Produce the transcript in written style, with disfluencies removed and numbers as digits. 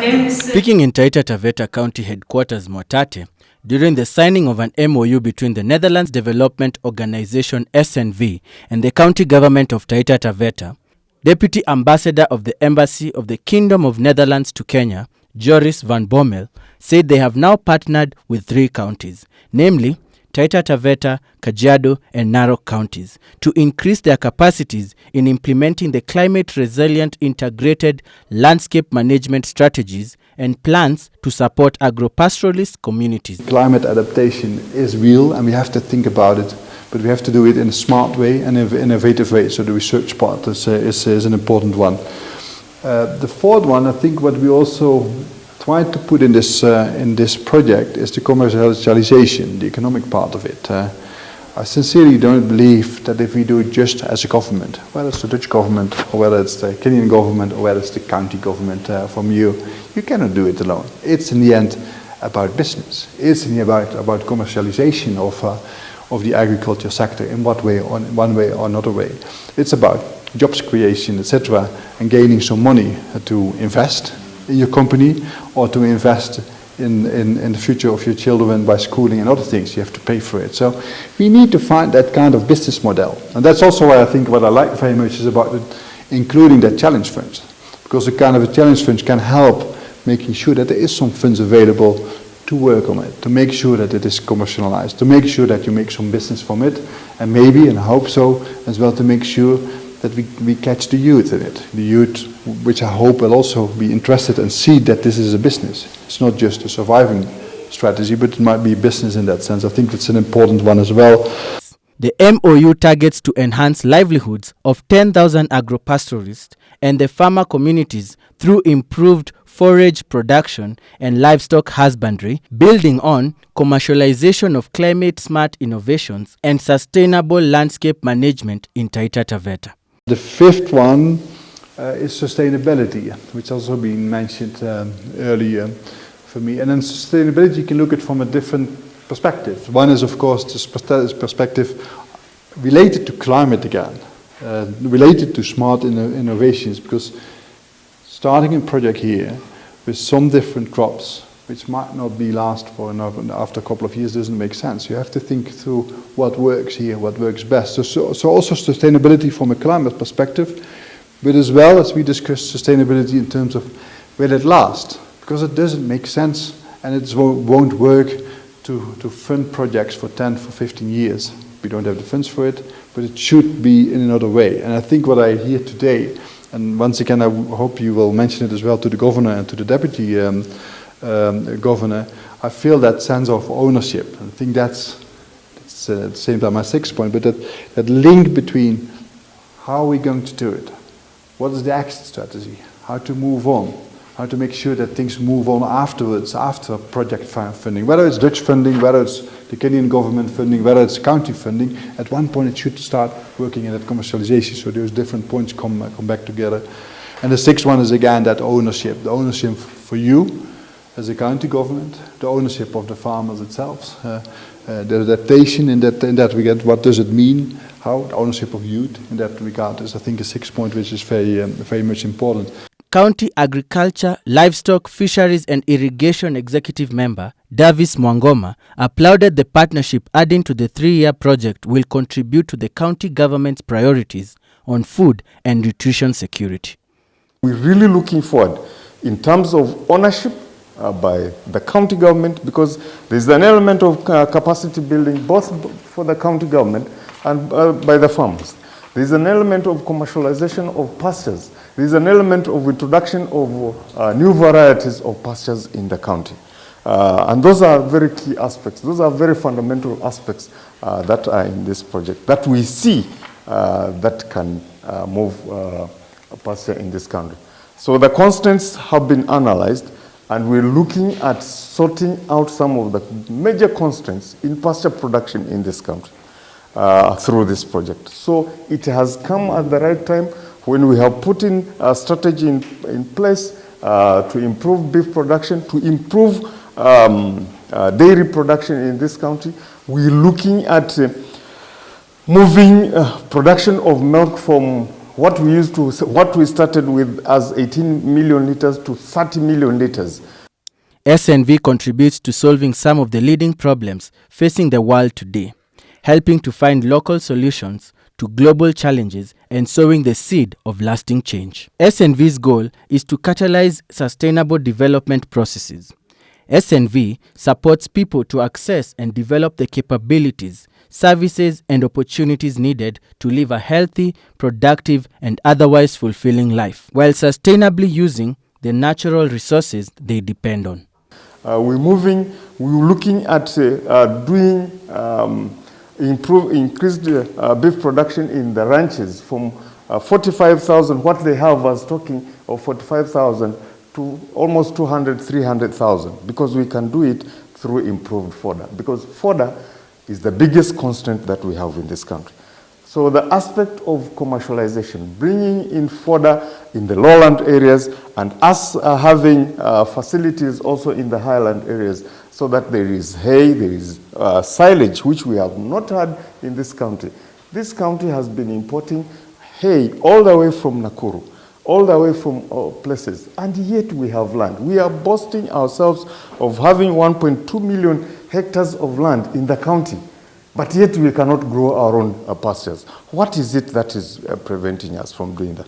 Speaking in Taita Taveta County Headquarters, Mwatate, during the signing of an MOU between the Netherlands Development Organization SNV and the County Government of Taita Taveta, Deputy Ambassador of the Embassy of the Kingdom of Netherlands to Kenya, Joris van Bommel, said they have now partnered with 3 counties, namely Taita Taveta, Kajiado, and Narok counties, to increase their capacities in implementing the climate-resilient integrated landscape management strategies and plans to support agro-pastoralist communities. Climate adaptation is real and we have to think about it, but we have to do it in a smart way and an innovative way, so the research part is an important one. The fourth one, I think what we also tried to put in this project is the commercialization, the economic part of it. I sincerely don't believe that if we do it just as a government, whether it's the Dutch government or whether it's the Kenyan government or whether it's the county government from you cannot do it alone. It's in the end about business. It's in the end about commercialization of the agriculture sector in one way or another way. It's about jobs creation, etc., and gaining some money to invest in your company or to invest in the future of your children by schooling and other things. You have to pay for it. So we need to find that kind of business model. And that's also why I think what I like very much is about including that challenge fund. Because the kind of a challenge fund can help making sure that there is some funds available to work on it, to make sure that it is commercialized, to make sure that you make some business from it, and maybe, and I hope so, as well to make sure that we catch the youth in it. The youth, which I hope will also be interested and see that this is a business. It's not just a surviving strategy, but it might be a business in that sense. I think that's an important one as well. The MOU targets to enhance livelihoods of 10,000 agro-pastoralists and the farmer communities through improved forage production and livestock husbandry, building on commercialization of climate-smart innovations and sustainable landscape management in Taita Taveta. The fifth one is sustainability, which also been mentioned earlier for me. And in sustainability, you can look at it from a different perspective. One is, of course, this perspective related to climate again, related to smart innovations, because starting a project here with some different crops, which might not be last for after a couple of years, doesn't make sense. You have to think through what works here, what works best. So also sustainability from a climate perspective, but as well as we discuss sustainability in terms of will it last? Because it doesn't make sense and it won't work to fund projects for 10, for 15 years. We don't have the funds for it, but it should be in another way. And I think what I hear today, and once again I hope you will mention it as well to the governor and to the deputy governor, I feel that sense of ownership. I think that's at the same time my sixth point, but that link between how are we going to do it, what is the exit strategy, how to move on, how to make sure that things move on afterwards, after project funding, whether it's Dutch funding, whether it's the Kenyan government funding, whether it's county funding. At one point it should start working in that commercialization, so those different points come back together. And the sixth one is again that ownership, the ownership for you as a county government, the ownership of the farmers itself, the adaptation in that regard, what does it mean, how the ownership of youth in that regard is, I think, a sixth point which is very much important. County Agriculture, Livestock, Fisheries and Irrigation Executive Member Davis Mwangoma applauded the partnership, adding to the 3-year project will contribute to the county government's priorities on food and nutrition security. We're really looking forward in terms of ownership by the county government, because there's an element of capacity building both for the county government and by the farmers. There's an element of commercialization of pastures. There's an element of introduction of new varieties of pastures in the county. And those are very key aspects. Those are very fundamental aspects that are in this project that we see that can move pasture in this country. So the constraints have been analyzed, and we're looking at sorting out some of the major constraints in pasture production in this country through this project. So it has come at the right time when we have put in a strategy in place to improve beef production, to improve dairy production in this country. We're looking at moving production of milk from what we started with as 18 million liters to 30 million liters. SNV contributes to solving some of the leading problems facing the world today, helping to find local solutions to global challenges and sowing the seed of lasting change. SNV's goal is to catalyze sustainable development processes. SNV supports people to access and develop the capabilities, services, and opportunities needed to live a healthy, productive, and otherwise fulfilling life, while sustainably using the natural resources they depend on. We're looking at doing increased beef production in the ranches from 45,000, what they have as talking of 45,000 to almost 200, 300,000, because we can do it through improved fodder, because fodder is the biggest constraint that we have in this country. So the aspect of commercialization, bringing in fodder in the lowland areas and us having facilities also in the highland areas so that there is hay, there is silage, which we have not had in this country. This country has been importing hay all the way from Nakuru, all the way from places, and yet we have land. We are boasting ourselves of having 1.2 million hectares of land in the county, but yet we cannot grow our own pastures. What is it that is preventing us from doing that?